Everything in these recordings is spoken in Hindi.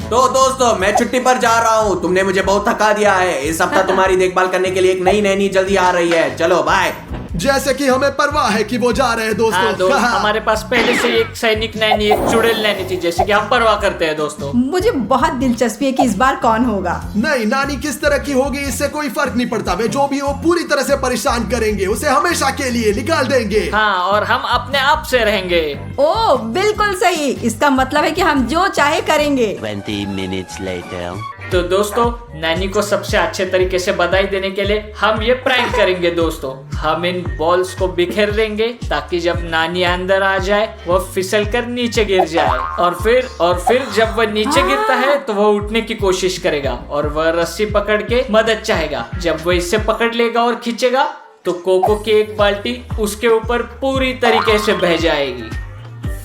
तो दोस्तों मैं छुट्टी पर जा रहा हूँ, तुमने मुझे बहुत थका दिया है। इस हफ्ता तुम्हारी देखभाल करने के लिए एक नई नैनी जल्दी आ रही है। चलो बाय। जैसे कि हमें परवाह है कि वो जा रहे हैं दोस्तों। हाँ दोस्त, हमारे पास पहले से एक सैनिक नैनी, एक चुड़ैल नैनी थी, जैसे कि हम परवाह करते हैं दोस्तों। मुझे बहुत दिलचस्पी है कि इस बार कौन होगा। नहीं, नानी किस तरह की होगी इससे कोई फर्क नहीं पड़ता। वे जो भी हो पूरी तरह से परेशान करेंगे, उसे हमेशा के लिए निकाल देंगे। हाँ, और हम अपने आप से रहेंगे। ओ बिल्कुल सही, इसका मतलब है कि हम जो चाहे करेंगे। 20 minutes later. तो दोस्तों, नैनी को सबसे अच्छे तरीके से बधाई देने के लिए हम ये प्रैंक करेंगे दोस्तों। हम इन बॉल्स को बिखेर देंगे ताकि जब नानी अंदर आ जाए वो फिसल कर नीचे गिर जाए, और फिर जब वह नीचे गिरता है तो वह उठने की कोशिश करेगा और वह रस्सी पकड़ के मदद चाहेगा। जब वह इसे पकड़ लेगा और खींचेगा तो कोको की एक बाल्टी उसके ऊपर पूरी तरीके से बह जाएगी।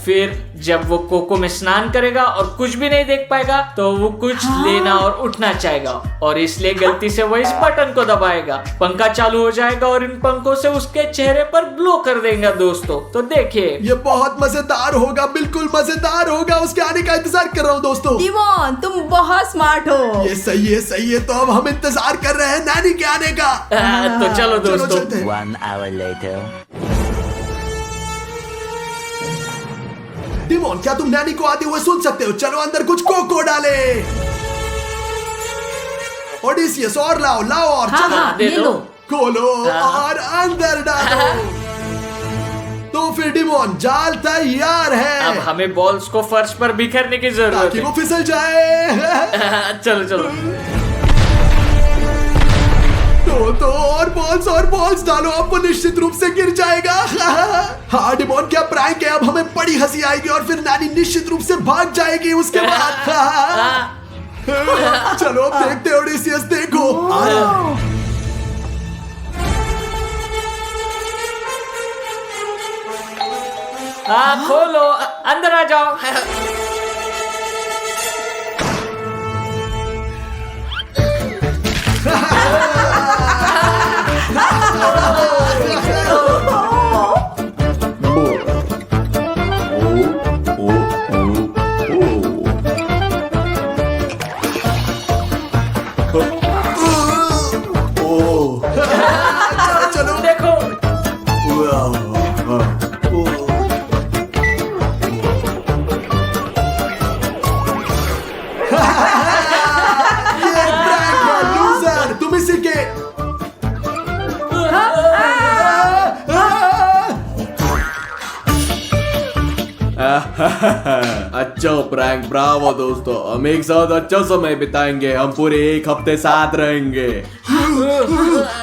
फिर जब वो कोको में स्नान करेगा और कुछ भी नहीं देख पाएगा तो वो कुछ लेना और उठना चाहेगा, और इसलिए गलती से वो इस बटन को दबाएगा। पंखा चालू हो जाएगा और इन पंखों से उसके चेहरे पर ब्लो कर देगा दोस्तों। तो देखिए, ये बहुत मजेदार होगा, बिल्कुल मजेदार होगा। उसके आने का इंतजार कर रहा हूँ दोस्तों। डिमोन, तुम बहुत स्मार्ट हो। ये सही है, सही है। तो अब हम इंतजार कर रहे हैं नानी के आने का। तो चलो दोस्तों। चलते हैं। 1 hour later. डिमोन, क्या तुम नैनी को आते हुए सुन सकते हो? चलो अंदर कुछ कोको डाले। ओडिसियस, और लाओ लाओ और हाँ, चलो। हाँ, दे ये दो। लो। खोलो और अंदर डालो। तो फिर डिमोन, जाल तैयार है। अब हमें बॉल्स को फर्श पर बिखेरने की जरूरत ताकि है। वो फिसल जाए। चलो चलो। तो और बॉल्स डालो, अब वो निश्चित रूप से गिर जाएगा। हाँ डिमोन, क्या प्रैंक है। अब हमें बड़ी हंसी आएगी और फिर नानी निश्चित रूप से भाग जाएगी उसके बाद। चलो अब देखते हैं ओडिसियस, देखो। हाँ खोलो, अंदर आ जाओ। चलो देखो, लूजर, तुम इसी के। अच्छा प्रैंक, ब्रावो दोस्तों। हम एक साथ अच्छा समय बिताएंगे, हम पूरे एक हफ्ते साथ रहेंगे।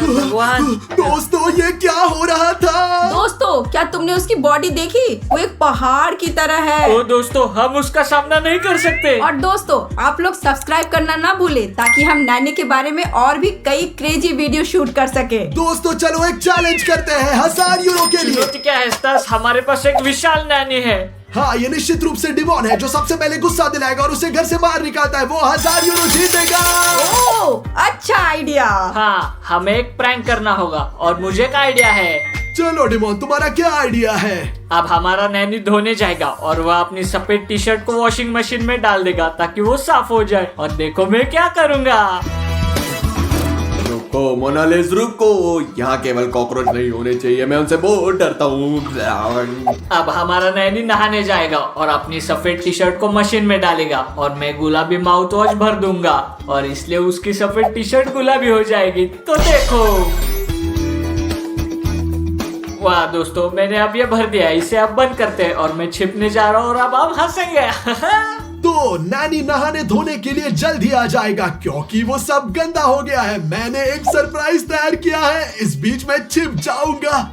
भगवान। दोस्तों ये क्या हो रहा था? दोस्तों, क्या तुमने उसकी बॉडी देखी? वो एक पहाड़ की तरह है। ओ दोस्तों, हम उसका सामना नहीं कर सकते। और दोस्तों, आप लोग सब्सक्राइब करना ना भूले ताकि हम नैनी के बारे में और भी कई क्रेजी वीडियो शूट कर सके। दोस्तों चलो एक चैलेंज करते हैं 1000 यूरो के लिए। चुनौती क्या है स्टास? हमारे पास एक विशाल नैनी है। हाँ, ये निश्चित रूप से डिमोन है। जो सबसे पहले गुस्सा दिलाएगा और उसे घर से बाहर निकालता है वो 1000 यूरो जीतेगा। ओह, अच्छा आइडिया। हाँ, हमें एक प्रैंक करना होगा और मुझे एक आइडिया है। चलो डिमोन, तुम्हारा क्या आइडिया है? अब हमारा नैनी धोने जाएगा और वह अपनी सफेद टी शर्ट को वॉशिंग मशीन में डाल देगा ताकि वो साफ हो जाए। और देखो मैं क्या करूँगा। रुको मोनालिस, रुको। यहाँ केवल कॉकरोच नहीं होने चाहिए, मैं उनसे बहुत डरता हूँ। अब हमारा नैनी नहाने जाएगा और अपनी सफेद टी शर्ट को मशीन में डालेगा और मैं गुलाबी माउथ वॉश भर दूंगा और इसलिए उसकी सफेद टी शर्ट गुलाबी हो जाएगी। तो देखो, वाह दोस्तों, मैंने अब ये भर दिया। इसे अब बंद करते हैं और मैं छिपने जा रहा हूँ और अब हम हंसेंगे। तो नानी नहाने धोने के लिए जल्द ही आ जाएगा क्योंकि वो सब गंदा हो गया है। मैंने एक सरप्राइज तैयार किया है, इस बीच में छिप जाऊंगा।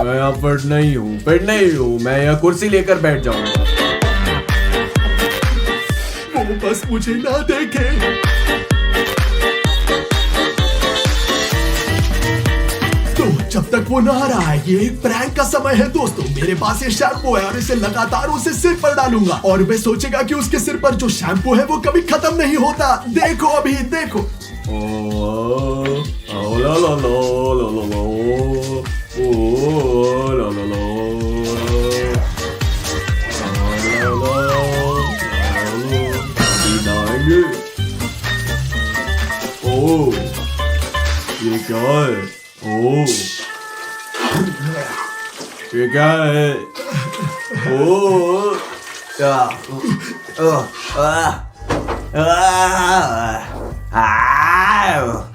मैं यहाँ फिट नहीं हूँ, मैं यहाँ कुर्सी लेकर बैठ जाऊंगा। वो बस मुझे ना देखे। तुम जब तक वो नहा रहा है। ये एक प्रैंक का समय है दोस्तों। मेरे पास ये शैम्पू है और इसे लगातार उसे सिर पर डालूंगा और वह सोचेगा कि उसके सिर पर जो शैम्पू है वो कभी खत्म नहीं होता। देखो अभी देखो। ला ला ला ला ला ला, ओ ला ला ला, अभी नहाएंगे। ओ ये क्या है? ओ ये क्या है? ओ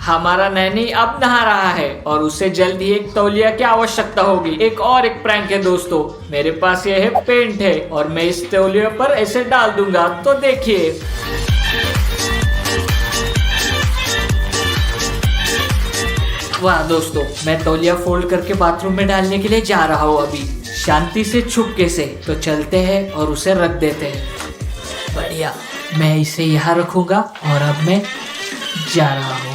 हमारा नैनी अब नहा रहा है और उसे जल्द ही एक तौलिया की आवश्यकता होगी। एक और एक प्रैंक है दोस्तों। मेरे पास ये है पेंट है और मैं इस तौलिया पर ऐसे डाल दूंगा। तो देखिए, वाह दोस्तों, मैं तौलिया फोल्ड करके बाथरूम में डालने के लिए जा रहा हूँ अभी, शांति से छुपके से। तो चलते हैं और उसे रख देते हैं। बढ़िया, मैं इसे यहाँ रखूंगा और अब मैं जा रहा हूँ।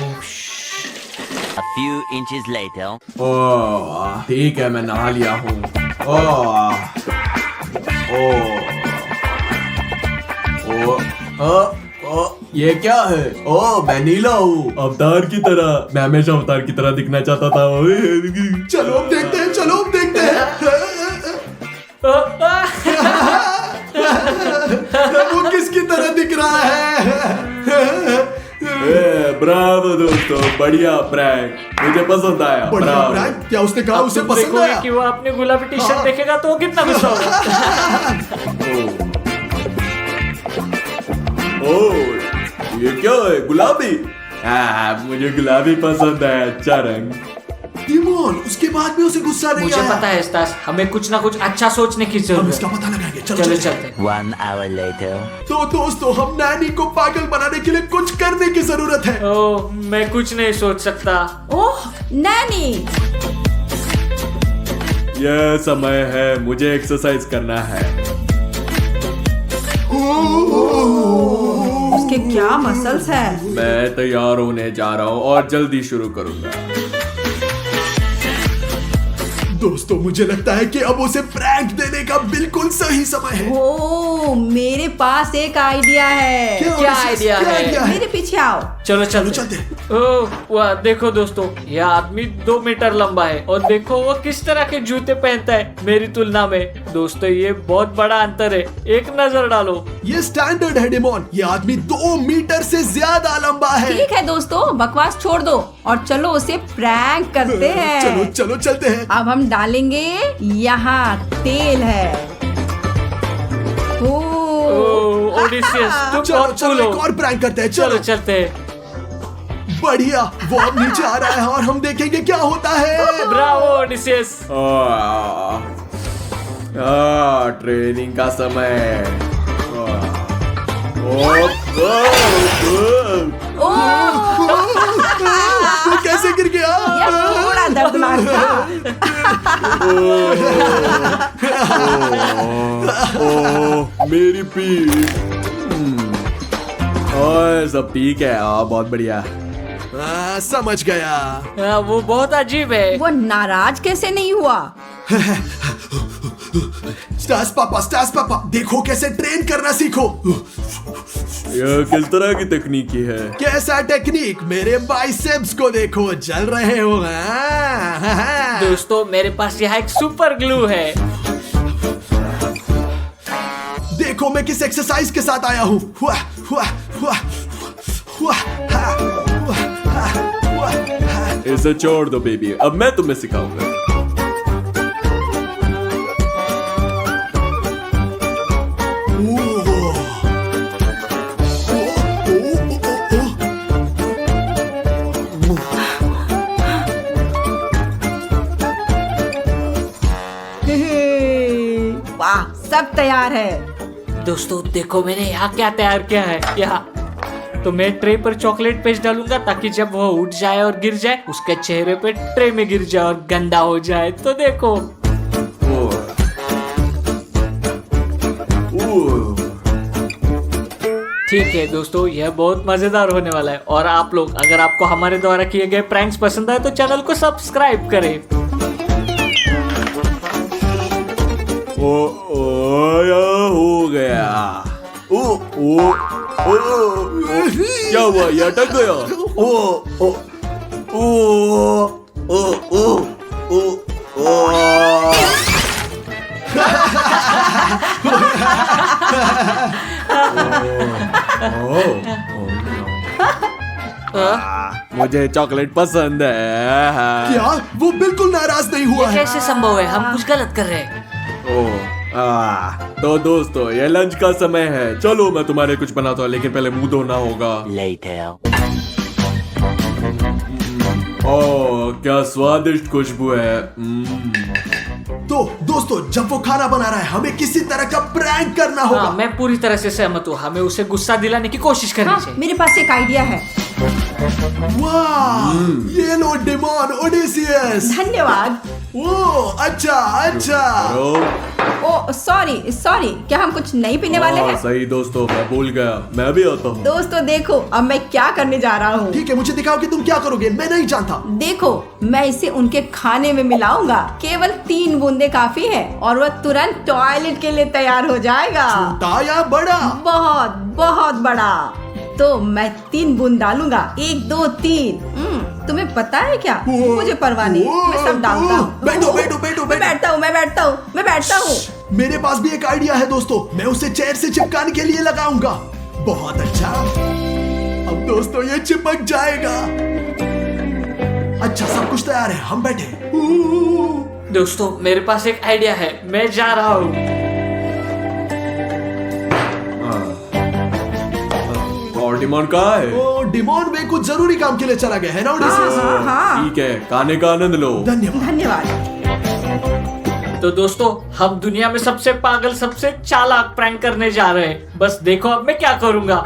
A few inches later. ओह ठीक है, मैं नहा लिया हूँ। ये क्या है? ओह मैं नीला हूँ, अवतार की तरह। मैं हमेशा अवतार की तरह दिखना चाहता था। चलो अब देखते हैं, चलो अब देखते हैं। वो किसकी तरह दिख रहा है? ब्रावो दोस्तों, बढ़िया प्रैंक, मुझे पसंद आया। बढ़िया ब्रावो। प्रैंक। क्या उसने कहा उसे तुम पसंद देखोगे आया? कि वो अपने गुलाबी टी शर्ट देखेगा तो वो कितना गुस्सा होगा। ओह ये क्या है? गुलाबी? मुझे गुलाबी पसंद है, अच्छा रंग। डिमोन, उसके बाद भी उसे गुस्सा नहीं मुझे आया। पता है स्टास, हमें कुछ ना कुछ अच्छा सोचने की हम जरूरत इसका है। पता लगाएंगे। चलो चलो चलो। चलते। 1 hour later. तो दोस्तों, हम नैनी को पागल बनाने के लिए कुछ करने की जरूरत है। ओह मैं कुछ नहीं सोच सकता। ओह नैनी, यह समय है, मुझे एक्सरसाइज करना है। उसके क्या मसल्स है। मैं तैयार होने जा रहा हूँ और जल्दी शुरू करूंगा। दोस्तों, मुझे लगता है कि अब उसे प्रैंक देने का बिल्कुल सही समय है। ओह मेरे पास एक आइडिया है। क्या आइडिया है? मेरे पीछे आओ। चलो चलो चलते। चलते। ओह वाह, देखो दोस्तों, यह आदमी 2 मीटर लंबा है और देखो वो किस तरह के जूते पहनता है मेरी तुलना में। दोस्तों ये बहुत बड़ा अंतर है, एक नजर डालो। ये स्टैंडर्ड है डिमोन। ये आदमी 2 मीटर से ज्यादा लंबा है। ठीक है दोस्तों, बकवास छोड़ दो और चलो उसे प्रैंक करते हैं। चलो चलो चलते हैं। अब हम डालेंगे, यहाँ तेल है। ओह ओडिसियस, तुम चलो बहुत चलो कूल एक हो। और प्रैंक करते हैं। चलो चलो चलते हैं। बढ़िया, वो अब नीचे आ रहा है और हम देखेंगे क्या होता है। Bravo Odysseus. ट्रेनिंग का समय है। वो कैसे गिर गया? यह थोड़ा दर्दनाक था। मेरी पीठ। ओए सब ठीक है। बहुत बढ़िया। समझ गया। वो बहुत अजीब है। वो नाराज कैसे नहीं हुआ? स्टास पापा, देखो कैसे ट्रेन करना सीखो। यह किस तरह की तकनीकी है? कैसा टेक्निक? मेरे बाइसेप्स को देखो, जल रहे हो। दोस्तों मेरे पास यहाँ एक सुपर ग्लू है। देखो मैं किस एक्सरसाइज के साथ आया हूँ। इसे छोड़ दो बेबी, अब मैं तुम्हें सिखाऊंगा। वाह, सब तैयार है। दोस्तों देखो मैंने यहाँ क्या तैयार किया है। यहाँ तो मैं ट्रे पर चॉकलेट पेस्ट डालूंगा ताकि जब वो उठ जाए और गिर जाए उसके चेहरे पे ट्रे में गिर जाए और गंदा हो जाए। तो देखो। ठीक है दोस्तों, यह बहुत मजेदार होने वाला है। और आप लोग, अगर आपको हमारे द्वारा किए गए प्रैंक्स पसंद आए तो चैनल को सब्सक्राइब करें। या हो गया। ओ ओ ओ क्या हुआ, ये अटक गया। ओ ओ ओ ओ ओ ओ मुझे चॉकलेट पसंद है। क्या वो बिल्कुल नाराज नहीं हुआ ये है? कैसे संभव है? हम कुछ गलत कर रहे हैं। तो दोस्तों ये लंच का समय है, चलो मैं तुम्हारे कुछ बनाता हूँ, लेकिन पहले मुंह धोना होगा। Later. ओह क्या स्वादिष्ट खुशबू है। तो दोस्तों जब वो खाना बना रहा है हमें किसी तरह का प्रैंक करना होगा। हाँ, मैं पूरी तरह से सहमत हूँ। हमें उसे गुस्सा दिलाने की कोशिश करनी हाँ, चाहिए। मेरे पास एक आइडिया है। वाह ये लो डेमोन ओडेसियस। धन्यवाद। ओ अच्छा अच्छा। ओ सॉरी सॉरी, क्या हम कुछ नहीं पीने वाले हैं? सही दोस्तों, मैं भूल गया, मैं भी आता हूँ। दोस्तों देखो अब मैं क्या करने जा रहा हूँ। ठीक है मुझे दिखाओ कि तुम क्या करोगे, मैं नहीं जानता। देखो मैं इसे उनके खाने में मिलाऊंगा। केवल 3 बूंदे काफी है और वह तुरंत टॉयलेट के लिए तैयार हो जाएगा। छोटा या बड़ा? बहुत बहुत बड़ा। तो मैं 3 बूंद डालूंगा, 1 2 3। तुम्हें पता है क्या, मुझे परवाह नहीं, मैं सब डालता हूँ। बैठो बैठो बैठो मैं बैठता हूँ, मैं बैठता हूँ, मैं बैठता हूँ। मेरे पास भी एक आइडिया है दोस्तों, मैं उसे चेयर से चिपकाने के लिए लगाऊंगा। बहुत अच्छा, अब दोस्तों ये चिपक जाएगा। अच्छा सब कुछ तैयार है, हम बैठे। दोस्तों मेरे पास एक आइडिया है, मैं जा रहा हूँ। और डिमोन कहाँ है? ओ डिमोन में कुछ जरूरी काम के लिए चला गया है ना ओडेसियस? हाँ ठीक है, खाने का आनंद लो। धन्यवाद। धन्यवाद। तो दोस्तों हम दुनिया में सबसे पागल, सबसे चालाक प्रैंक करने जा रहे हैं। बस देखो अब मैं क्या करूंगा।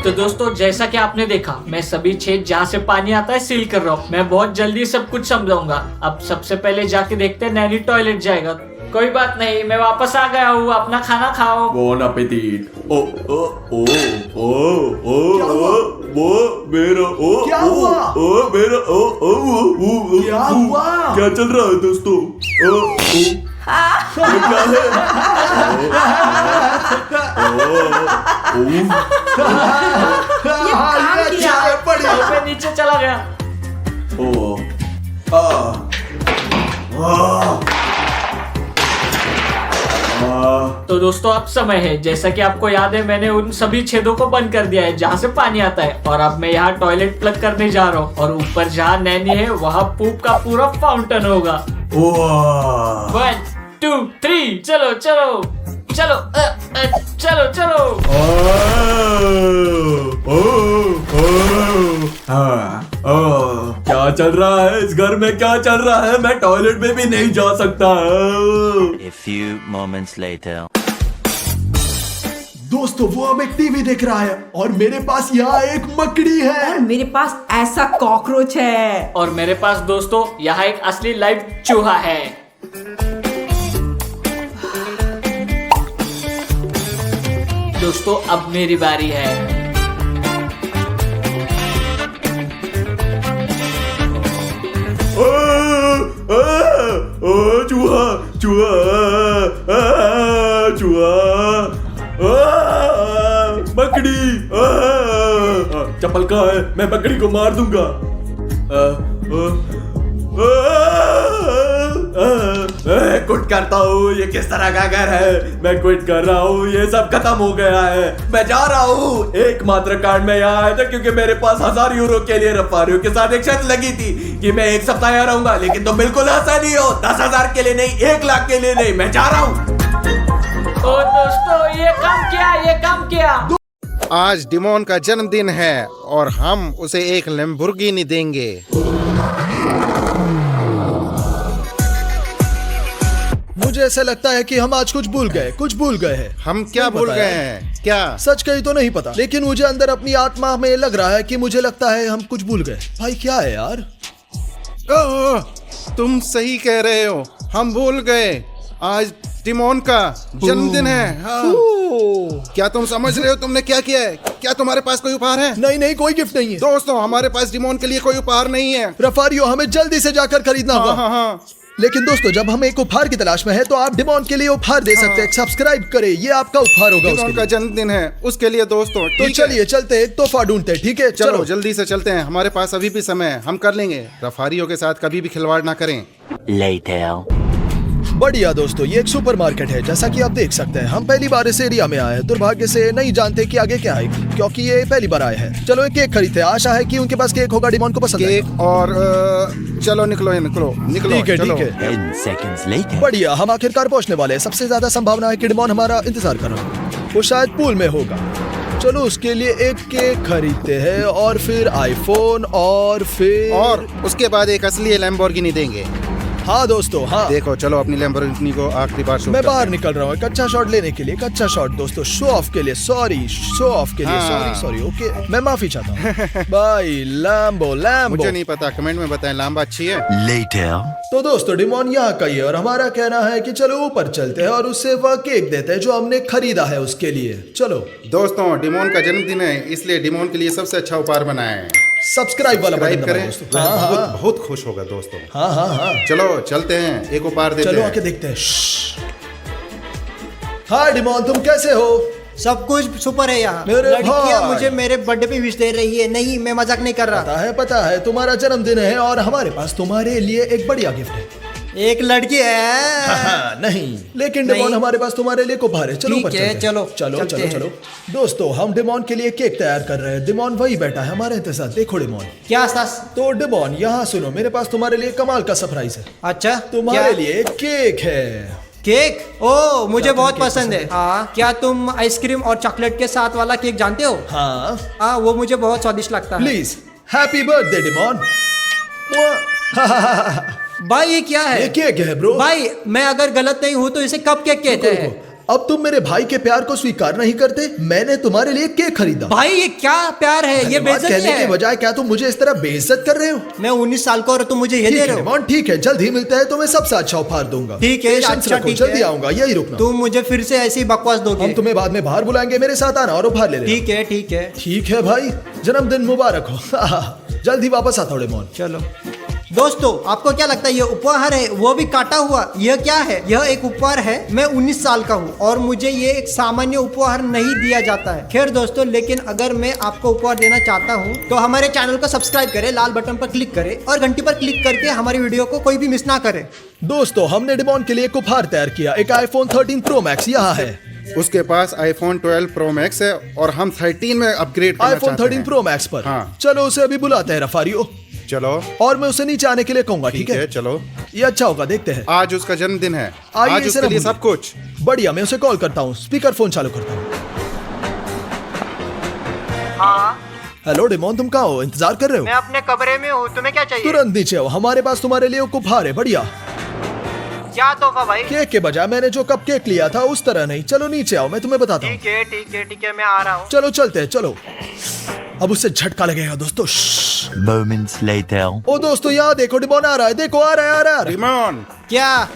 तो दोस्तों जैसा कि आपने देखा, मैं सभी छेद जहाँ से पानी आता है सील कर रहा हूँ। मैं बहुत जल्दी सब कुछ समझाऊंगा। अब सबसे पहले जाके देखते हैं नैनी टॉयलेट जाएगा। कोई बात नहीं, मैं वापस आ गया हूँ, अपना खाना खाओ। Bone appétit. ओ ओ ओ ओ ओ वो मेरा ओ क्या हुआ? ओ मेरा ओ ओ ओ क्या हुआ? क्या चल रहा है दोस्तों? ओ ओ ये क्या है? हाँ, ये अच्छा है, बढ़िया। मैं नीचे चला गया। ओ आ तो दोस्तों अब समय है, जैसा कि आपको याद है मैंने उन सभी छेदों को बंद कर दिया है जहाँ से पानी आता है। और अब मैं यहाँ टॉयलेट प्लग करने जा रहा हूँ और ऊपर जहाँ नैनी है वहाँ पूप का पूरा फाउंटेन होगा। 1 2 3 चलो चलो चलो चलो चलो। क्या चल रहा है इस घर में, क्या चल रहा है? मैं टॉयलेट में भी नहीं जा सकता। A few moments later. दोस्तों वो अब एक टीवी देख रहा है और मेरे पास यहाँ एक मकड़ी और है। मेरे पास ऐसा कॉकरोच है। और मेरे पास दोस्तों यहाँ एक असली लाइव चूहा है। दोस्तों अब मेरी बारी है। चूहा चूहा चूहा बकरी। चप्पल कहाँ है? मैं बकरी को मार दूंगा। क्विट करता हूँ, ये किस तरह का घर है? मैं क्विट कर रहा हूँ, ये सब खत्म हो गया है, मैं जा रहा हूँ। एकमात्र कारण मैं यहाँ आया था क्योंकि मेरे पास 1000 यूरो के लिए रफारियों के साथ एक शर्त लगी थी कि मैं 1 सप्ताह यहाँ रहूंगा, लेकिन तुम बिल्कुल ऐसा नहीं हो। 10,000 के लिए नहीं, 1 लाख के लिए नहीं, मैं जा रहा हूँ। ओ दोस्तों ये काम किया, ये काम किया। आज डिमोन का जन्मदिन है और हम उसे एक लैम्बोर्गिनी देंगे। मुझे ऐसा लगता है कि हम आज कुछ भूल गए हैं। हम क्या भूल गए हैं? क्या? सच कही तो नहीं पता, लेकिन मुझे अंदर अपनी आत्मा में लग रहा है कि मुझे लगता है हम कुछ भूल गए। भाई क्या है यार? तुम सही कह रहे हो, हम भूल गए। आज डिमोन का जन्मदिन है। हाँ। क्या तुम समझ रहे हो तुमने क्या किया है? क्या तुम्हारे पास कोई उपहार है? नहीं नहीं, कोई गिफ्ट नहीं है दोस्तों, हमारे पास डिमोन के लिए कोई उपहार नहीं है। रफारियो, हमें जल्दी से जाकर खरीदना होगा। हाँ हाँ। लेकिन दोस्तों, जब हम एक उपहार की तलाश में है तो आप डिमोन के लिए उपहार दे सकते हैं। सब्सक्राइब करें, ये आपका उपहार होगा उसके डिमोन का लिए। जन्मदिन है उसके लिए दोस्तों। तो ठीक है? चलिए चलते हैं, एक तोहफा ढूंढते हैं। ठीक है, चलो जल्दी से चलते हैं, हमारे पास अभी भी समय है, हम कर लेंगे। रफारियों के साथ कभी भी खिलवाड़ ना करें। Later. बढ़िया दोस्तों, ये एक सुपरमार्केट है। जैसा कि आप देख सकते हैं, हम पहली बार इस एरिया में आए हैं। दुर्भाग्य से नहीं जानते कि आगे क्या आएगी, क्योंकि ये पहली बार आए हैं। चलो एक केक खरीदते हैं, आशा है कि उनके पास केक होगा, डिमोन को पसंद आएगा। केक और चलो निकलो निकलो निकलो। ठीक है चलो। ठीक है, 10 seconds later. बढ़िया, हम आखिरकार पहुंचने वाले हैं। सबसे ज्यादा संभावना है कि डिमोन हमारा इंतजार कर रहा है। वो शायद पूल में होगा। चलो उसके लिए एक केक खरीदते हैं और फिर आईफोन और फिर और उसके बाद एक असली लैम्बोर्गिनी देंगे। हाँ दोस्तों, हाँ देखो, चलो अपनी लैम्बोर्गिनी को आखिरी बार शूट मैं करते बाहर हैं। निकल रहा हूँ एक अच्छा शॉट लेने के लिए। एक अच्छा शॉट दोस्तों, शो ऑफ के लिए। शो ऑफ के लिए हाँ। सॉरी ओके, मैं माफी चाहता हूँ। बाय लैम्बो। मुझे नहीं पता, कमेंट में बताएं लांबा अच्छी है। Later. तो दोस्तों, डिमोन यहाँ का ही है और हमारा कहना है कि चलो ऊपर चलते हैं और उससे वह केक देते हैं जो हमने खरीदा है उसके लिए। चलो दोस्तों, डिमोन का जन्मदिन है, इसलिए डिमोन के लिए सबसे अच्छा उपहार बनाया है। सब्सक्राइब वाला बटन सब्सक्राइब दबाएं करें, दोस्तों। हाँ हाँ बहुत बहुत खुश होगा दोस्तों। हाँ हाँ हाँ, चलो चलते हैं, एक उपहार देते चलो हैं। आके देखते हैं। श्श्श। हाँ डिमोन, तुम कैसे हो? सब कुछ सुपर है यहाँ। मेरे लड़कियाँ भाई। मुझे मेरे बर्थडे पे विश दे रही है। नहीं, मैं मजाक नहीं कर रहा। पता है तुम्हारा जन्मदिन है और हमारे पास तुम्हारे लिए एक बढ़िया गिफ्ट है। एक लड़की है। हाँ, नहीं, लेकिन नहीं। डिमोन हमारे पास तुम्हारे लिए उपहार है। चलो ठीक ऊपर है, चलते हैं। चलो, चलो चलते चलो हैं। चलो दोस्तों, हम डिमोन के लिए केक तैयार कर रहे हैं। डिमोन वही बैठा है हमारे इंतजार। देखो डिमोन। क्या सास? तो डिमोन यहाँ सुनो, मेरे पास तुम्हारे लिए कमाल का सरप्राइज है। अच्छा, तुम्हारे क्या? लिए एक केक है। केक? ओ, मुझे क्या बहुत तुम्हें केक पसंद है। हाँ, क्या तुम आइसक्रीम और चॉकलेट के साथ वाला केक जानते हो? हाँ हाँ, वो मुझे बहुत स्वादिष्ट लगता है। Please, happy birthday demon. भाई ये क्या है? ये केक है ब्रो। भाई, मैं अगर गलत नहीं हूँ तो इसे कप केक कहते हैं। अब तुम मेरे भाई के प्यार को स्वीकार नहीं करते। मैंने तुम्हारे लिए केक खरीदा। भाई ये क्या प्यार है? ये धन्यवाद बेइज्जती कहने के है। बजाय क्या तुम मुझे इस तरह बेइज्जत कर रहे हो? मैं 19 साल का और तुम मुझे ये ठीक दे है रहे हो? डिमोन, ठीक है, जल्द ही मिलते हैं। तुम्हें सबसे अच्छा उपहार दूंगा। ठीक है, Patience अच्छा, रखो, ठीक जल्दी है। आऊंगा, यही रुकना। तुम मुझे फिर से ऐसी बकवास दोगे? हम तुम्हें बाद में बाहर बुलाएंगे, मेरे साथ आना और उपहार ले लेना। ठीक है, ठीक है। ठीक है भाई, जन्मदिन मुबारक हो। जल्द ही वापस आता हूँ डिमोन। चलो दोस्तों, आपको क्या लगता है ये उपहार है, वो भी काटा हुआ? यह क्या है? यह एक उपहार है। मैं 19 साल का हूँ और मुझे ये एक सामान्य उपहार नहीं दिया जाता है। खैर दोस्तों, लेकिन अगर मैं आपको उपहार देना चाहता हूँ तो हमारे चैनल को सब्सक्राइब करें, लाल बटन पर क्लिक करें और घंटी पर क्लिक करके हमारी वीडियो को कोई भी मिस ना करे। दोस्तों, हमने डिमोन के लिए एक उपहार तैयार किया। एक आईफोन 13 प्रो मैक्स यहाँ है। उसके पास आईफोन 12 प्रो मैक्स है और हम 13 में अपग्रेड करना आईफोन चाहते 13 हैं। प्रो मैक्स पर। हाँ। चलो उसे अभी बुलाते हैं रफारियो, चलो और मैं उसे नीचे आने के लिए कहूंगा। ठीक है, चलो। ये अच्छा होगा, देखते हैं। आज उसका जन्मदिन है, आइए आज इसे उसके ना लिए भूलिए। सब कुछ। बढ़िया, मैं उसे कॉल करता हूँ। स्पीकर फोन चालू करता हूँ। हाँ, हेलो डिमोन, तुम कहाँ हो? इंतजार कर रहे मैं हो? अपने कमरे में हूँ। तुम्हें क्या चाहिए? तुरंत नीचे आओ, हमारे पास तुम्हारे लिए एक उपहार है। बढ़िया। क्या तोहफा भाई? केक के बजाय मैंने जो कप केक लिया था उस तरह नहीं। चलो नीचे आओ, मैं तुम्हें बताता हूँ। ठीक है, ठीक है, ठीक है, मैं आ रहा हूँ। चलो चलते हैं, चलो। अब उससे झटका लगेगा दोस्तों। श्श्श। Moments later. ओ दोस्तों, यहाँ देखो, डिमोन आ रहा है। देखो, आ रहा है, आ रहा है। डिमोन, क्या?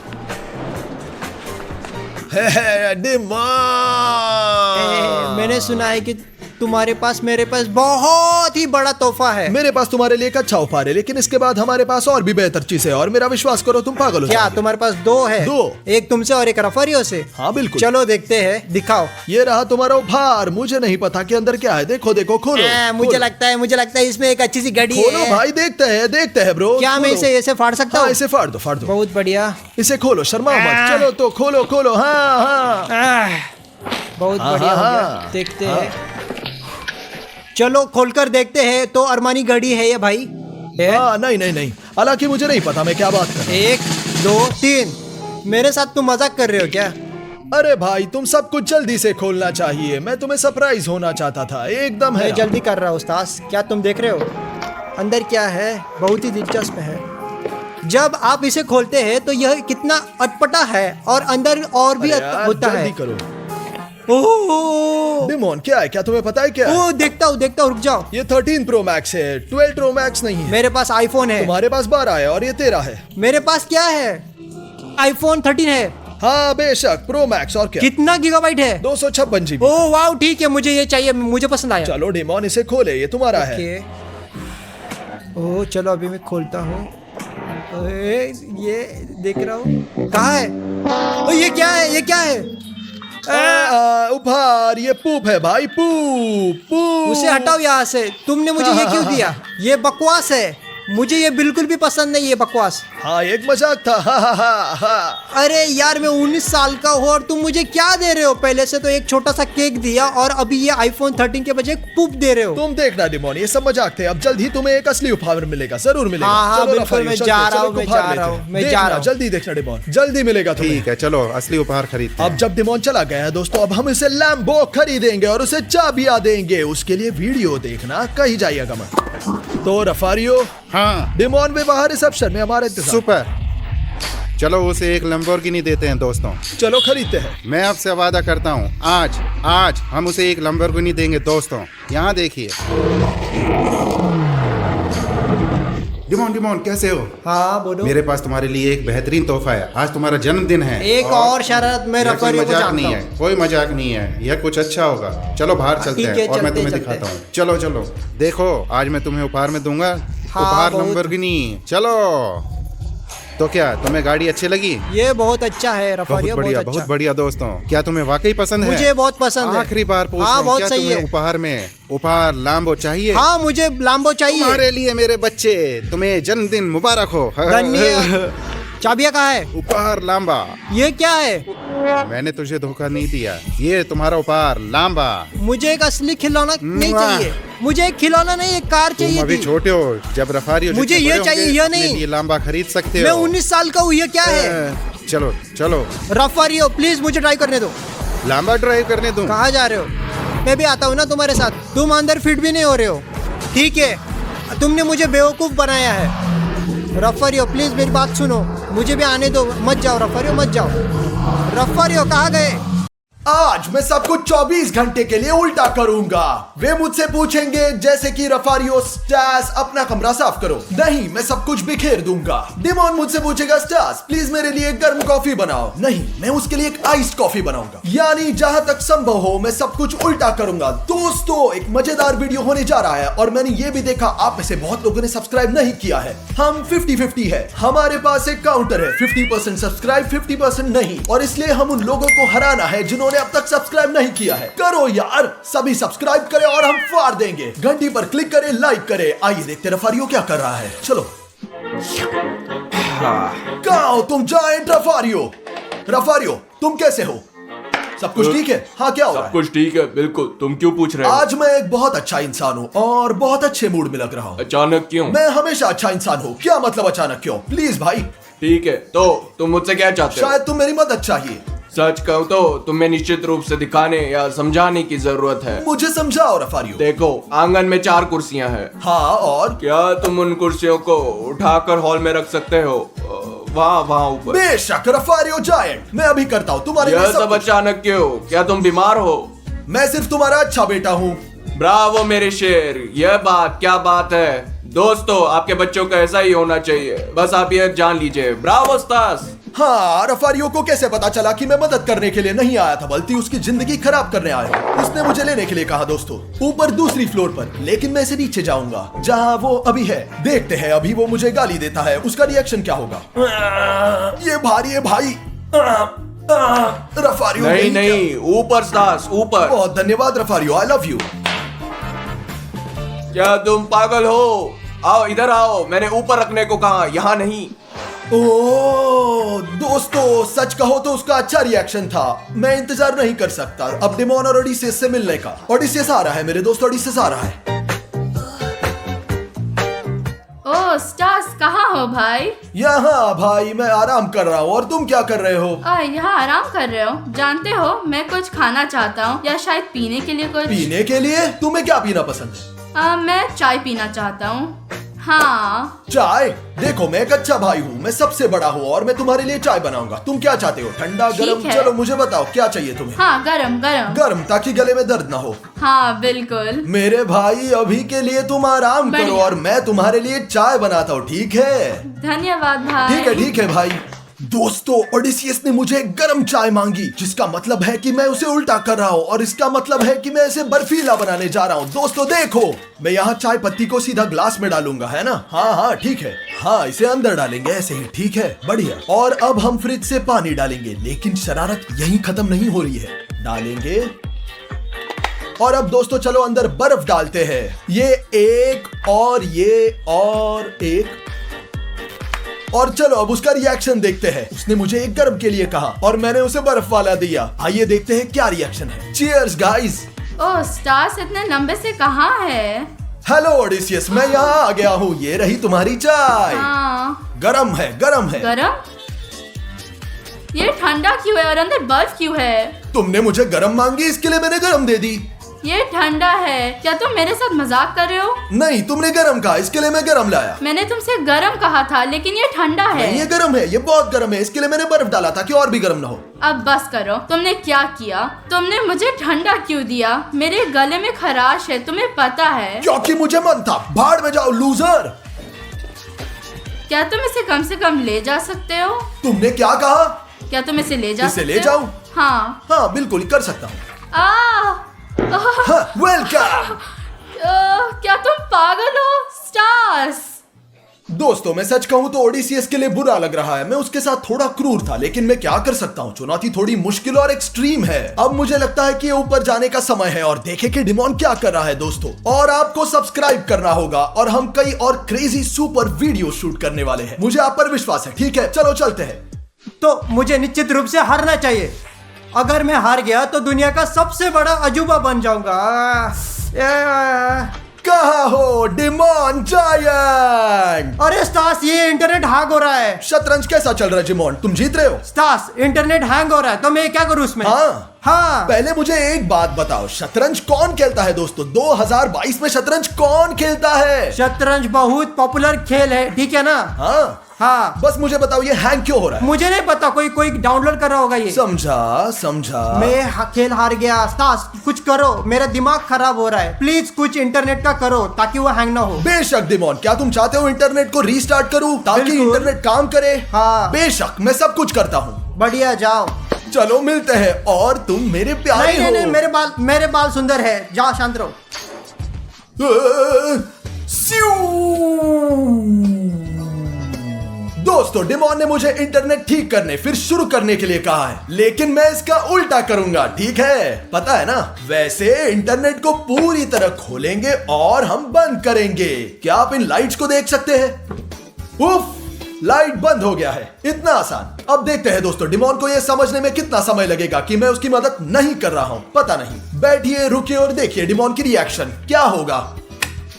डिमोन। मैंने सुना है कि तुम्हारे पास मेरे पास बहुत ही बड़ा तोहफा है। मेरे पास तुम्हारे लिए एक अच्छा उपहार है, लेकिन इसके बाद हमारे पास और भी बेहतर चीज है और मेरा विश्वास करो, तुम पागल हो क्या जाओगे। तुम्हारे पास दो है? दो। एक तुमसे और एक रफारियो से? हाँ बिल्कुल। चलो देखते हैं, दिखाओ। ये रहा तुम्हारा उपहार। मुझे नहीं पता कि अंदर क्या है। देखो देखो, खोलो। मुझे लगता है इसमें एक अच्छी सी घड़ी खोलो है। भाई, देखते हैं ब्रो। क्या मैं खोलो। इसे ऐसे फाड़ सकता हाँ, हूँ? इसे फाड़ दो। बहुत बढ़िया। इसे खोलो, शर्मा मत। चलो तो खोलो। हाँ। बहुत हाँ, बढ़िया हो हाँ, गया। हाँ। देखते हैं। चलो खोलकर देखते हैं। तो अरमानी घड़ी है ये भाई? हाँ, नहीं। हालांकि मुझे नहीं पता मैं क्या बात कर रहा 1 2 3। मेरे साथ तुम मजाक कर रहे हो क्या? हूँ। अरे भाई, तुम सब कुछ जल्दी से खोलना चाहिए। मैं तुम्हें सरप्राइज होना चाहता था। एकदम है। मैं जल्दी कर रहा हूँ उस्ताद। क्या तुम देख रहे हो अंदर क्या है? बहुत ही दिलचस्प है। जब आप इसे खोलते हैं तो यह कितना अटपटा है और अंदर और भी अरे यार, होता है। जल्दी करो। ओह, डिमोन, क्या है? क्या तुम्हें पता है क्या है? ओह, देखता हूँ, रुक जाओ। ये 13 प्रो मैक्स है, 12 प्रो मैक्स नहीं है। मेरे पास आईफोन है। तुम्हारे पास 12 है और ये 13 है। मेरे पास क्या है? आईफोन 13 है। हाँ बेशक, प्रो मैक्स और क्या। कितना गीगाबाइट है? 256 GB। ओह वाह, ठीक है, मुझे ये चाहिए, मुझे पसंद आया। चलो डिमोन इसे खोले, ये तुम्हारा है। ओके। ओह चलो अभी मैं खोलता हूँ। ये देख रहा हूँ, कहाँ है? ओ, ये क्या है? ये क्या है? उपहार, ये पूप है भाई, पूप। उसे हटाओ यहाँ से। तुमने मुझे ये क्यों दिया? ये बकवास है, मुझे ये बिल्कुल भी पसंद नहीं, ये बकवास। हाँ एक मजाक था। हा। अरे यार, मैं 19 साल का हूँ और तुम मुझे क्या दे रहे हो? पहले से तो एक छोटा सा केक दिया और अभी ये आईफोन 13 के बजाय पूप दे रहे हो। तुम देखना डिमोन, ये सब मजाक थे। अब जल्द ही तुम्हें एक असली उपहार मिलेगा, जरूर मिलेगा। हाँ, चलो बिल्कुल, रफारियो, मैं चलते, जा रहा चलो हूँ, मैं उपहार जा रहा लेते। हूँ, मैं जा देखना, रहा हूँ। जल्दी देखना डिमोन, जल्दी मिलेगा तुम्हें। ठीक है, चलो असली उपहार खरीदते अब हैं। जब डिमोन चला गया है दोस्तों, अब हम इसे लैम्बो खरीदेंगे और उसे चाबियां देंगे। उसके लिए वीडियो देखना, कहीं जाइएगा मत। तो रफारियो, हाँ डिमोन में बाहर रिसेप्शन में हमारे इंतजार। सुपर। चलो उसे एक लंबोर्गिनी देते हैं दोस्तों। चलो खरीदते हैं। मैं आपसे वादा करता हूँ, आज हम उसे एक लंबोर्गिनी देंगे दोस्तों। यहाँ देखिए। डिमोन कैसे हो? हाँ बोलो। मेरे पास तुम्हारे लिए एक बेहतरीन तोहफा है। आज तुम्हारा जन्मदिन है। एक और शरत, मैं यह कोई रफारियो को मजाक जानता नहीं हूँ। है, कोई मजाक नहीं है। यह कुछ अच्छा होगा। चलो बाहर चलते ठीक हैं है, और मैं चलते, तुम्हें चलते। दिखाता हूँ। चलो देखो, आज मैं तुम्हें उपहार में दूंगा। हाँ, उपहार बहुत। लंबोर्गिनी। चलो तो क्या तुम्हें गाड़ी अच्छी लगी? ये बहुत अच्छा है बहुत रफारियो, बढ़िया, बहुत बहुत अच्छा। बढ़िया दोस्तों। क्या तुम्हें वाकई पसंद है? मुझे बहुत पसंद है। आखिरी बार पूछ रहा हाँ, हूँ, बहुत क्या सही तुम्हें है। उपहार में उपहार लाम्बो चाहिए? हाँ, मुझे लाम्बो चाहिए। तुम्हारे लिए मेरे बच्चे, तुम्हें जन्मदिन मुबारक हो। धन्यवाद। चाबिया कहाँ है? उपहार लाम्बा। ये क्या है? मैंने तुझे धोखा नहीं दिया, ये तुम्हारा उपहार लाम्बा। मुझे एक असली खिलौना नहीं वाह। चाहिए। मुझे एक खिलौना नहीं, एक कार तुम चाहिए अभी थी। छोटे हो, जब रफारियो मुझे जितने ये बड़े चाहिए, होंगे, ये अपने नहीं। लिए लाम्बा खरीद सकते मैं हो। 19 साल का हूँ, ये क्या है? चलो रफारियो प्लीज मुझे ट्राई करने दो। लाम्बा ड्राइव करने दूं? कहाँ जा रहे हो? मैं भी आता हूँ ना तुम्हारे साथ। तुम अंदर फिट भी नहीं हो रहे हो। ठीक है, तुमने मुझे बेवकूफ बनाया है। रफारियो प्लीज मेरी बात सुनो, मुझे भी आने दो। मत जाओ रफारियो, मत जाओ। रफारियो कहाँ गए? आज मैं सब कुछ 24 घंटे के लिए उल्टा करूंगा। वे मुझसे पूछेंगे जैसे कि रफारियो स्टास अपना कमरा साफ करो। नहीं, मैं सब कुछ बिखेर दूंगा। डिमोन मुझसे पूछेगा स्टास प्लीज मेरे लिए गर्म कॉफी बनाओ। नहीं, मैं उसके लिए एक आइस्ड कॉफी बनाऊंगा। यानी जहां तक संभव हो मैं सब कुछ उल्टा करूंगा। दोस्तों, एक मजेदार वीडियो होने जा रहा है और मैंने ये भी देखा आप में से बहुत लोगों ने सब्सक्राइब नहीं किया है। हम 50-50 है। हमारे पास एक काउंटर है, 50% सब्सक्राइब 50% नहीं, और इसलिए हम उन लोगों को हराना है जिन्होंने अब तक सब्सक्राइब नहीं किया है। करो यार, सभी सब्सक्राइब करें और हम फाड़ देंगे। घंटी पर क्लिक करें, लाइक करें। आइए देखते रफारियो क्या कर रहा है। चलो। कहाँ हो तुम जाएंट रफारियो, तुम कैसे हो? सब कुछ ठीक है? हाँ, क्या हो रहा है? कुछ ठीक है, बिल्कुल। तुम क्यों पूछ रहे हो? आज मैं एक बहुत अच्छा इंसान हूँ और बहुत अच्छे मूड में लग रहा हूँ। अचानक क्यों? मैं हमेशा अच्छा इंसान हूँ। क्या मतलब अचानक क्यों? प्लीज भाई। ठीक है, तो तुम मुझसे क्या चाहते हो? शायद तुम मेरी मदद चाहिए। सच कहूँ तो तुम्हें निश्चित रूप से दिखाने या समझाने की जरूरत है। मुझे समझाओ रफारियो। देखो, आंगन में 4 कुर्सियां हैं। हाँ, और क्या तुम उन कुर्सियों को उठाकर हॉल में रख सकते हो? वहाँ ऊपर। बेशक रफारियो जायंट, मैं अभी करता हूँ तुम्हारे लिए यह सब सब कुछ। अचानक क्यों? क्या तुम बीमार हो? मैं सिर्फ तुम्हारा अच्छा बेटा हूँ। ब्रावो मेरे शेर, यह बात क्या बात है। दोस्तों, आपके बच्चों का ऐसा ही होना चाहिए। बस आप यह जान लीजिए। Bravo Stas. हाँ, रफारियो को कैसे पता चला कि मैं मदद करने के लिए नहीं आया था बल्कि उसकी जिंदगी खराब करने आया हूँ। उसने मुझे लेने के लिए कहा दोस्तों, ऊपर दूसरी फ्लोर पर, लेकिन मैं इसे नीचे जाऊंगा जहाँ वो अभी है। देखते हैं अभी वो मुझे गाली देता है, उसका रिएक्शन क्या होगा। ये भारी है भाई। रफारियो नहीं, ऊपर स्टास, ऊपर। बहुत धन्यवाद रफारियो, आई लव यू। क्या तुम पागल हो? आओ इधर आओ, मैंने ऊपर रखने को कहा, यहाँ नहीं। ओह दोस्तों, सच कहो तो उसका अच्छा रिएक्शन था। मैं इंतजार नहीं कर सकता अब डिमोन और ओडिसियस से मिलने का। ओडिसियस आ रहा है, मेरे दोस्त ओडिसियस आ रहा है। ओह स्टार्स, कहाँ हो भाई? यहाँ भाई, मैं आराम कर रहा हूँ। और तुम क्या कर रहे हो? यहाँ आराम कर रहे हो? जानते हो, मैं कुछ खाना चाहता हूँ या शायद पीने के लिए कुछ। पीने के लिए? तुम्हें क्या पीना पसंद है? मैं चाय पीना चाहता हूँ। हाँ। चाय? देखो, मैं एक अच्छा भाई हूँ, मैं सबसे बड़ा हूँ और मैं तुम्हारे लिए चाय बनाऊंगा। तुम क्या चाहते हो, ठंडा, गरम? ठीक है। चलो मुझे बताओ क्या चाहिए तुम्हें। हाँ, गरम गरम। गरम, ताकि गले में दर्द ना हो। हाँ बिल्कुल। मेरे भाई, अभी के लिए तुम आराम करो बढ़िया। और मैं तुम्हारे लिए चाय बनाता हूँ, ठीक है? धन्यवाद भाई। ठीक है भाई। दोस्तों ओडिसियस ने मुझे गर्म चाय मांगी, जिसका मतलब है कि मैं उसे उल्टा कर रहा हूँ और इसका मतलब है कि मैं इसे बर्फीला बनाने जा रहा हूँ। दोस्तों देखो, मैं यहाँ चाय पत्ती को सीधा ग्लास में डालूंगा, है ना? हाँ ठीक है। हाँ, इसे अंदर डालेंगे ऐसे ही, ठीक है, बढ़िया। और अब हम फ्रिज से पानी डालेंगे, लेकिन शरारत यहीं खत्म नहीं हो रही है। डालेंगे और अब दोस्तों चलो अंदर बर्फ डालते हैं। ये एक और एक और चलो अब उसका रिएक्शन देखते हैं। उसने मुझे एक गर्म के लिए कहा और मैंने उसे बर्फ वाला दिया। आइए देखते हैं क्या रिएक्शन है। Cheers guys. ओह स्टार्स इतने लंबे से कहाँ है? हेलो ओडिसियस, मैं यहाँ आ गया हूँ। ये रही तुम्हारी चाय। हाँ। गरम है। गरम? ये ठंडा क्यों है और अंदर बर्फ क्यों है? तुमने मुझे गरम मांगी, इसके लिए मैंने गरम दे दी। ये ठंडा है। क्या तुम मेरे साथ मजाक कर रहे हो? नहीं, तुमने गरम कहा, इसके लिए मैं गरम लाया। मैंने तुमसे गरम कहा था, लेकिन ये ठंडा है। नहीं, ये गरम है, ये बहुत गरम है, इसके लिए मैंने बर्फ डाला था कि और भी गरम ना हो। अब बस करो। तुमने क्या किया? तुमने मुझे ठंडा क्यों दिया? मेरे गले में खराश है, तुम्हें पता है। क्योंकि मुझे मन था। भाड़ में जाओ लूजर। क्या तुम इसे कम से कम ले जा सकते हो? तुमने क्या कहा? क्या तुम इसे ले जा सकते हो? ले जाऊं? हाँ बिल्कुल कर सकता हूँ। वेलकम। क्या तुम पागल हो स्टार्स? दोस्तों मैं सच कहूँ तो ओडिसियस के लिए बुरा लग रहा है। मैं उसके साथ थोड़ा क्रूर था, लेकिन मैं क्या कर सकता हूँ, चुनौती थोड़ी मुश्किल और एक्सट्रीम है। अब मुझे लगता है कि ये ऊपर जाने का समय है और देखें कि डिमॉन क्या कर रहा है दोस्तों। और आपको सब्सक्राइब करना होगा और हम कई और क्रेजी सुपर वीडियो शूट करने वाले हैं। मुझे आप पर विश्वास है, ठीक है? चलो चलते हैं। तो मुझे निश्चित रूप से हारना चाहिए। अगर मैं हार गया तो दुनिया का सबसे बड़ा अजूबा बन जाऊंगा। कहाँ हो डिमॉन जायंट? अरे स्टार्स, ये इंटरनेट हैंग हो रहा है। शतरंज कैसा चल रहा है डिमॉन? तुम जीत रहे हो। स्टार्स, इंटरनेट हैंग हो रहा है, तो मैं क्या करूँ उसमें? हाँ। पहले मुझे एक बात बताओ, शतरंज कौन खेलता है दोस्तों? 2022 में शतरंज कौन खेलता है? शतरंज बहुत पॉपुलर खेल है, ठीक है ना? हाँ। बस मुझे बताओ ये हैंग क्यों हो रहा है? मुझे नहीं पता, कोई डाउनलोड कर रहा होगा ये। समझा। मैं खेल हार गया। स्टार्स, कुछ करो, मेरा दिमाग खराब हो रहा है। प्लीज कुछ इंटरनेट का करो ताकि वो हैंग ना हो। बेशक डिमॉन, क्या तुम चाहते हो इंटरनेट को रीस्टार्ट करूं ताकि इंटरनेट काम करे? हाँ। बेशक, मैं सब कुछ करता हूँ। बढ़िया, जाओ। चलो मिलते हैं। और तुम मेरे प्यारे हो। नहीं, मेरे बाल सुंदर है। जाओ, शांत रहो। दोस्तों डिमॉन ने मुझे इंटरनेट ठीक करने फिर शुरू करने के लिए कहा है, लेकिन मैं इसका उल्टा करूंगा, ठीक है? पता है ना? वैसे इंटरनेट को पूरी तरह खोलेंगे और हम बंद करेंगे। क्या आप इन लाइट्स को देख सकते हैं? उफ, लाइट बंद हो गया है। इतना आसान। अब देखते हैं दोस्तों डिमॉन को यह समझने में कितना समय लगेगा कि मैं उसकी मदद नहीं कर रहा हूं। पता नहीं। बैठिए, रुकिए और देखिए डिमॉन की रिएक्शन क्या होगा।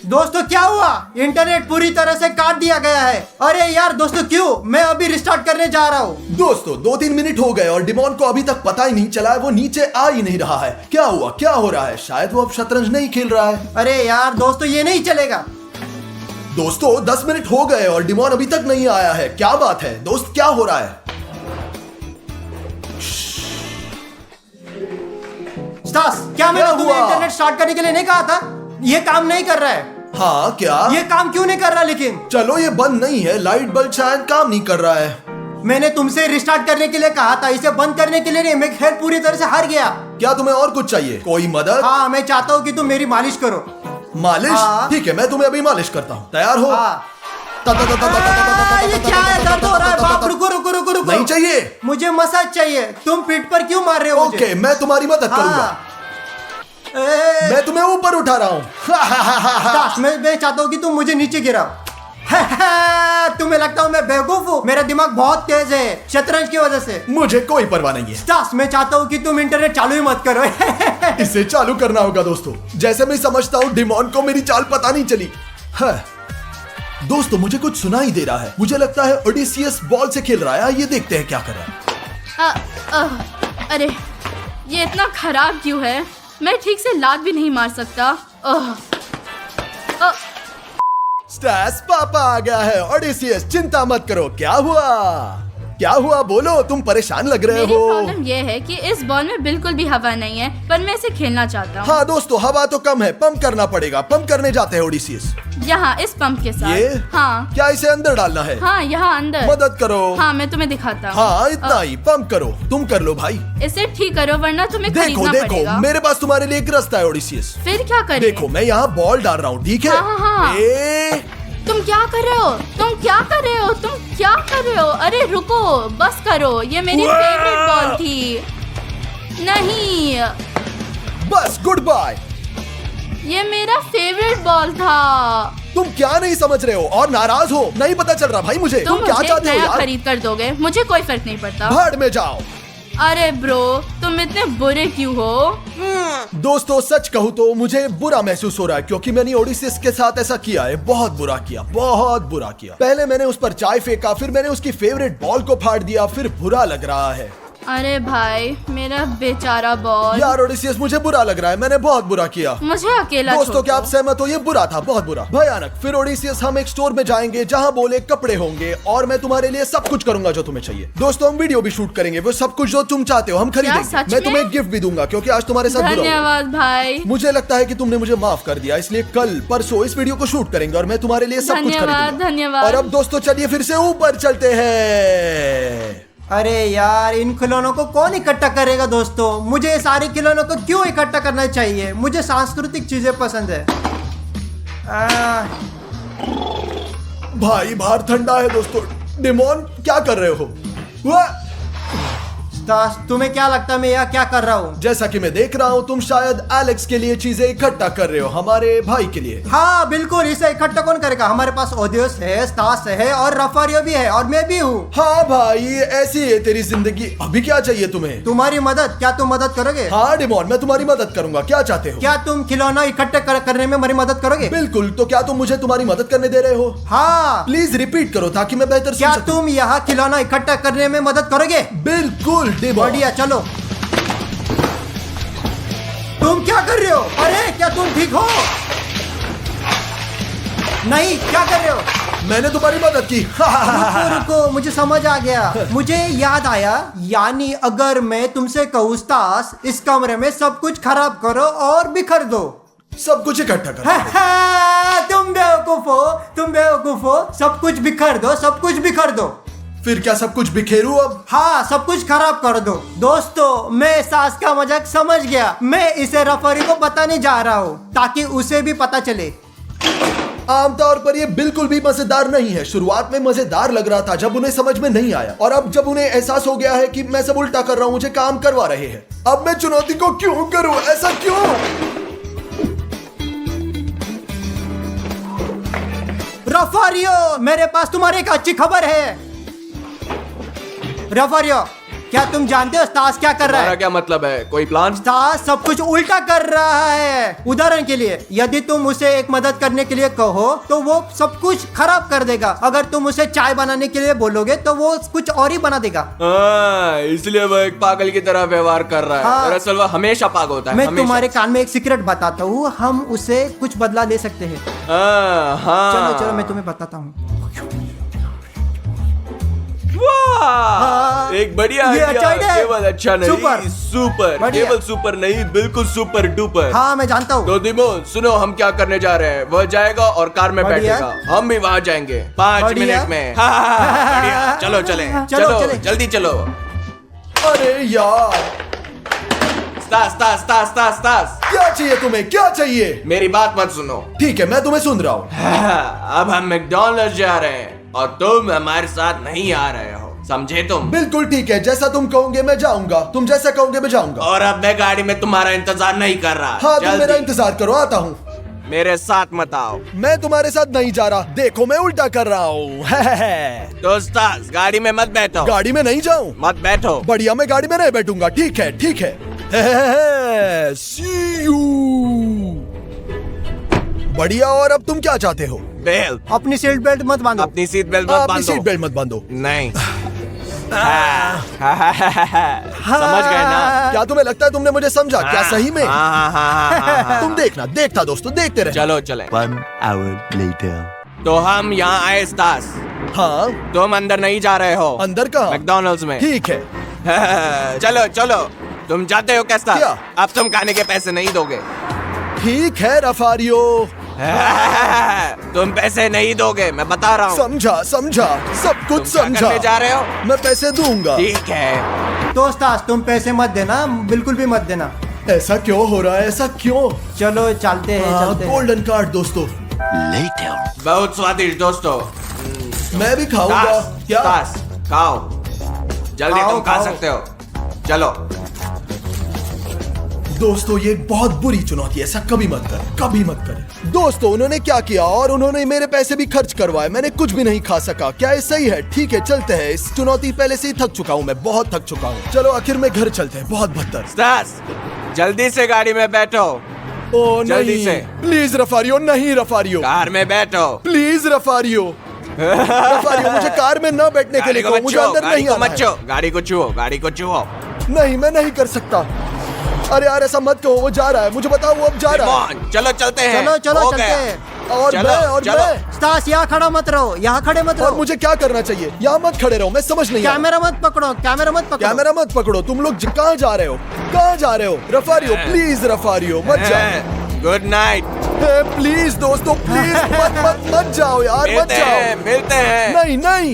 दोस्तों क्या हुआ? इंटरनेट पूरी तरह से काट दिया गया है। अरे यार दोस्तों, क्यों? मैं अभी रिस्टार्ट करने जा रहा हूँ। दोस्तों 2-3 मिनट हो गए और डिमॉन को अभी तक पता ही नहीं चला है, वो नीचे आ ही नहीं रहा है। क्या हुआ? क्या हो रहा है? शायद वो अब शतरंज नहीं खेल रहा है। अरे यार दोस्तों, ये नहीं चलेगा। दोस्तों 10 मिनट हो गए और डिमॉन अभी तक नहीं आया है। क्या बात है दोस्त, क्या हो रहा है? स्टार्स, क्या मैंने तुम्हें इंटरनेट स्टार्ट करने के लिए नहीं कहा था? ये काम नहीं कर रहा है। हाँ क्या? ये काम क्यों नहीं कर रहा? लेकिन चलो ये बंद नहीं है, लाइट बल्ब शायद काम नहीं कर रहा है। मैंने तुमसे रिस्टार्ट करने के लिए कहा था, इसे बंद करने के लिए नहीं। मैं खेल पूरी तरह से हार गया। क्या तुम्हें और कुछ चाहिए? कोई मदद? हाँ, मैं चाहता हूँ कि तुम मेरी मालिश करो। मालिश? ठीक है, मैं तुम्हें अभी मालिश करता हूँ। तैयार हो? ये क्या है? दर्द हो रहा है। बाप, रुको। नहीं चाहिए? मुझे मसाज चाहिए। तुम पीठ पर क्यों मार रहे हो? ओके, मैं तुम्हारी मदद करूंगा। मैं तुम्हें ऊपर उठा रहा हूँ। मैं चाहता हूँ कि तुम मुझे नीचे गिराओ। तुम्हें लगता हूँ मैं बेवकूफ हूँ? मेरा दिमाग बहुत तेज है शतरंज की वजह से। मुझे कोई परवाह नहीं है। स्टार्स, मैं चाहता हूँ कि तुम इंटरनेट चालू ही मत करो। इसे चालू करना होगा दोस्तों। जैसे मैं समझता हूँ डिमॉन को मेरी चाल पता नहीं चली है। दोस्तों मुझे कुछ सुनाई दे रहा है। मुझे लगता है ओडिसियस बॉल से खेल रहा है। ये देखते हैं क्या कर रहा है। अरे ये इतना खराब क्यों है? मैं ठीक से लात भी नहीं मार सकता। स्टार्स, पापा आ गया है। ओडिसियस चिंता मत करो। क्या हुआ? क्या हुआ बोलो, तुम परेशान लग रहे मेरी हो। प्रॉब्लम ये है कि इस बॉल में बिल्कुल भी हवा नहीं है, पर मैं इसे खेलना चाहता हूँ। हाँ दोस्तों, हवा तो कम है, पंप करना पड़ेगा। पंप करने जाते हैं ओडिसीज। यहाँ इस पंप के साथ। ये हाँ क्या इसे अंदर डालना है? हाँ, यहाँ अंदर। मदद करो। हाँ, मैं तुम्हें दिखाता हूँ। हाँ इतना ही, पंप करो, तुम कर लो भाई। इसे ठीक करो वरना तुम्हें देखो खरीदना देखो, पड़ेगा। मेरे पास तुम्हारे लिए एक रास्ता है ओडिसीज। फिर क्या करें? देखो मैं यहाँ बॉल डाल रहा हूँ, ठीक है? हाँ, हाँ, हाँ। तुम क्या कर रहे हो? तुम क्या कर रहे हो? तुम क्या कर रहे हो? अरे रुको, बस करो, ये मेरी फेवरेट बॉल थी। नहीं, बस गुड बाय। ये मेरा फेवरेट बॉल था। तुम क्या नहीं समझ रहे हो और नाराज हो? नहीं पता चल रहा भाई मुझे। तुम तुम क्या मुझे चाहते हो नया यार? खरीद कर दोगे, मुझे कोई फर्क नहीं पड़ता। भाड़ में जाओ। अरे ब्रो, तुम इतने बुरे क्यों हो? दोस्तों सच कहूँ तो मुझे बुरा महसूस हो रहा है क्योंकि मैंने ओडिसीज के साथ ऐसा किया है। बहुत बुरा किया, बहुत बुरा किया। पहले मैंने उस पर चाय फेंका, फिर मैंने उसकी फेवरेट बॉल को फाड़ दिया, फिर बुरा लग रहा है। अरे भाई, मेरा बेचारा बॉल। यार ओडिसीज, मुझे बुरा लग रहा है, मैंने बहुत बुरा किया। मुझे अकेला दोस्तों छोड़ क्या आप दो। सहमत हो? ये बुरा था, बहुत बुरा, भयानक। फिर ओडिसीज हम एक स्टोर में जाएंगे जहाँ बोले कपड़े होंगे और मैं तुम्हारे लिए सब कुछ करूंगा जो तुम्हें चाहिए। दोस्तों हम वीडियो भी शूट करेंगे, वो सब कुछ जो तुम चाहते हो हम खरीदेंगे। सच मैं में? तुम्हें गिफ्ट भी दूंगा क्योंकि आज तुम्हारे साथ बुरा हुआ। धन्यवाद भाई। मुझे लगता है कि तुमने मुझे माफ कर दिया, इसलिए कल परसों इस वीडियो को शूट करेंगे और मैं तुम्हारे लिए सब कुछ धन्यवाद, खरीदूंगा। धन्यवाद। और अब दोस्तों चलिए फिर से ऊपर चलते हैं। अरे यार, इन खिलौनों को कौन इकट्ठा करेगा दोस्तों? मुझे ये सारे खिलौनों को क्यों इकट्ठा करना चाहिए? मुझे सांस्कृतिक चीजें पसंद है। भाई बाहर ठंडा है दोस्तों। डिमोन क्या कर रहे हो? वाह! स्टास, तुम्हें क्या लगता है मैं यहाँ क्या कर रहा हूँ? जैसा कि मैं देख रहा हूँ तुम शायद एलेक्स के लिए चीजें इकट्ठा कर रहे हो, हमारे भाई के लिए। हाँ बिल्कुल, इसे इकट्ठा कौन करेगा? हमारे पास ओडियस है, स्टास है और रफारियो भी है और मैं भी हूँ। हाँ भाई, ऐसी है तेरी जिंदगी। अभी क्या चाहिए तुम्हें? तुम्हारी मदद। क्या तुम मदद करोगे? हाँ डिमोन, मैं तुम्हारी मदद करूंगा। क्या चाहते हो? क्या तुम खिलौना इकट्ठे करने में मेरी मदद करोगे? बिल्कुल। तो क्या तुम मुझे तुम्हारी मदद करने दे रहे हो? हाँ। प्लीज रिपीट करो ताकि मैं बेहतर क्या सुन सकूं। तुम यहाँ खिलौना इकट्ठा करने में मदद करोगे? बिल्कुल डिमोन। बढ़िया, चलो। तुम क्या कर रहे हो? अरे क्या तुम ठीक हो? नहीं, क्या कर रहे हो? मैंने तुम्हारी मदद की। रुको रुको, मुझे समझ आ गया। मुझे याद आया, यानी अगर मैं तुमसे कहूँ स्टास, इस कमरे में सब कुछ खराब करो और बिखर दो। सब कुछ इकट्ठा कर। तुम बेवकूफ हो, तुम बेवकूफ हो। सब कुछ बिखर दो, सब कुछ बिखर दो। फिर क्या सब कुछ बिखेरू अब? हाँ, सब कुछ खराब कर दो। दोस्तों, मैं सास का मजाक समझ गया। मैं इसे रफरी को बताने जा रहा हूँ ताकि उसे भी पता चले। आमतौर पर ये बिल्कुल भी मजेदार नहीं है। शुरुआत में मजेदार लग रहा था जब उन्हें समझ में नहीं आया, और अब जब उन्हें एहसास हो गया है कि मैं सब उल्टा कर रहा हूँ, मुझे काम करवा रहे हैं। अब मैं चुनौती को क्यों करूँ? ऐसा क्यों? रफारियो, मेरे पास तुम्हारी एक अच्छी खबर है। रफारियो, क्या तुम जानते हो स्टास क्या कर रहा है? क्या मतलब है? कोई प्लान? स्टास सब कुछ उल्टा कर रहा है। उदाहरण के लिए, यदि तुम उसे एक मदद करने के लिए कहो तो वो सब कुछ खराब कर देगा। अगर तुम उसे चाय बनाने के लिए बोलोगे तो वो कुछ और ही बना देगा। इसलिए वो एक पागल की तरह व्यवहार कर रहा है। हाँ। दरअसल वो हमेशा पागल होता है। मैं हमेशा। तुम्हारे कान में एक सीक्रेट बताता हूँ, हम उसे कुछ बदला ले सकते हैं। हाँ। चलो चलो, मैं तुम्हें बताता हूँ। वाह! एक बढ़िया ये आइडिया। अच्छा idea है। केवल अच्छा नहीं, सुपर। सुपर। बढ़िया। केवल सुपर नहीं, बिल्कुल सुपर डुपर। हाँ, मैं जानता हूँ। तो दिमोन सुनो, हम क्या करने जा रहे हैं? वह जाएगा और कार में बढ़िया। बैठेगा, हम भी वहाँ जाएंगे 5 बढ़िया। मिनट में। बढ़िया। चलो चले, चलो, चलो चले। जल्दी चलो। अरे यार, Stas Stas Stas Stas Stas, क्या चाहिए तुम्हें? क्या चाहिए? मेरी बात मत सुनो। ठीक है, मैं तुम्हें सुन रहा हूँ। अब हम मैकडॉनल्ड्स जा रहे हैं और तुम हमारे साथ नहीं आ रहे हो, समझे तुम? बिल्कुल ठीक है, जैसा तुम कहोगे मैं जाऊंगा। तुम जैसा कहोगे मैं जाऊंगा। और अब मैं गाड़ी में तुम्हारा इंतजार नहीं कर रहा। हाँ, तुम जल्दी। मेरा इंतजार करो, आता हूँ। मेरे साथ मत आओ। मैं तुम्हारे साथ नहीं जा रहा। देखो मैं उल्टा कर रहा हूँ। तो स्टास, गाड़ी में मत बैठो। गाड़ी में नहीं जाऊं? मत बैठो। बढ़िया, मैं गाड़ी में नहीं बैठूंगा। ठीक है, ठीक है। See you। बढ़िया। और अब तुम क्या चाहते हो? बेल्ट। अपनी सीट बेल्ट मत बांधो। अपनी सीट बेल्ट मत अपनी सीट बांधो। बेल्ट मत बांधो। नहीं। समझ गए ना? क्या तुम्हें लगता है तुमने मुझे समझा? क्या सही में? हाँ। तुम देखना, देखता दोस्तों, देखते रहे। चलो चले। 1 hour later. तो हम यहाँ आए स्टास, हाँ तुम अंदर नहीं जा रहे हो। अंदर कहाँ? मैकडॉनल्ड्स में। ठीक है। चलो चलो, तुम जाते हो कैसा? क्या? अब तुम खाने के पैसे नहीं दोगे। ठीक है रफारियो। तुम पैसे नहीं दोगे, मैं बता रहा हूँ। समझा समझा, सब कुछ तुम क्या समझा। करने जा रहे हो? मैं पैसे दूंगा। ठीक है। तो स्टास तुम पैसे मत देना, बिल्कुल भी मत देना। ऐसा क्यों हो रहा है, ऐसा क्यों? चलो चलते हैं, चलते हैं। गोल्डन कार्ड दोस्तों। Later. बहुत स्वादिष्ट दोस्तों। मैं भी खाऊंगा। तास, क्या? तास, खाओ जल्दी, खाओ, तुम खा खाओ। सकते हो। चलो। दोस्तों ये एक बहुत बुरी चुनौती है, ऐसा कभी मत कर, कभी मत कर। दोस्तों उन्होंने क्या किया, और उन्होंने मेरे पैसे भी खर्च करवाए, मैंने कुछ भी नहीं खा सका। क्या ये सही है? ठीक है चलते हैं, इस चुनौती पहले से ही थक चुका हूँ मैं, बहुत थक चुका हूँ। चलो आखिर में घर चलते हैं, बहुत बदतर। तास, जल्दी से गाड़ी में बैठो। ओ जल्दी नहीं, से। प्लीज रफारियो, नहीं रफारियो, कार में बैठो। प्लीज रफारियो। रफारियो मुझे कार में न बैठने के गाड़ी लिए को कहो, मत मुझे छुओ, अंदर गाड़ी नहीं को आना मत है। छुओ, गाड़ी को छुओ, गाड़ी को छुओ। नहीं मैं नहीं कर सकता। अरे यार ऐसा मत कहो, वो जा रहा है, मुझे बताओ वो अब जा रहा है। Come on, चलो चलते हैं। चलो चलो हो चलते गया। हैं। और चलो, मैं और चलो। मैं स्टास यहाँ खड़ा मत रहो, यहाँ खड़े मत और रहो। मुझे क्या करना चाहिए? यहाँ मत खड़े रहो, मैं समझ नहीं आ रहा। कैमरा मत पकड़ो, कैमरा मत पकड़ो। कैमरा मत पकड़ो, तुम लोग कहाँ जा रहे हो? कहाँ जा रहे हो? रफारियो प्लीज, रफारियो मत जाओ। Good night. प्लीज दोस्तों प्लीज, मत मत मत जाओ यार, मत मिलते जाओ। हैं, मिलते हैं। नहीं नहीं।